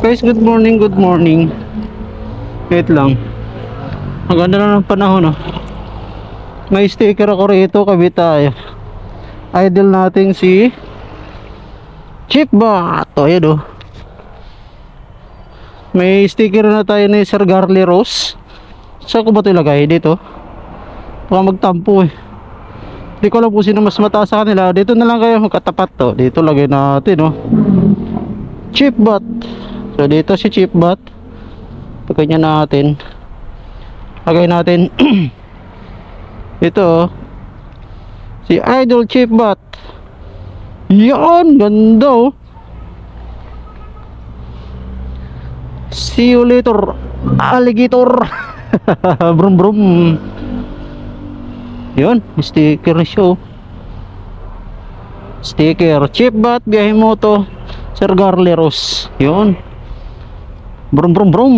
Guys, good morning, good morning. Wait lang. Maganda na ng panahon, oh. May sticker ako rito, kabit tayo. Idol natin si Chipbot. O, yan, oh. May sticker na tayo ni Sir Garly Rose. Saan ko ba ito ilagay? Dito. Baka magtampo, eh. Hindi ko alam kung sino mas mataas sa kanila. Dito na lang kayo magkatapat, to. Dito lagay natin, oh. Chipbot. So dito si Chipbot. Pagkanya natin. Lagay natin. Ito, oh. Si Idol Chipbot. Yan, ganda, oh. See you later, alligator. Brum brum. Yun, sticker na siya, oh. Sticker Chipbot, biyahe mo to Sir Garly Rose. Yun. Brum brum brum.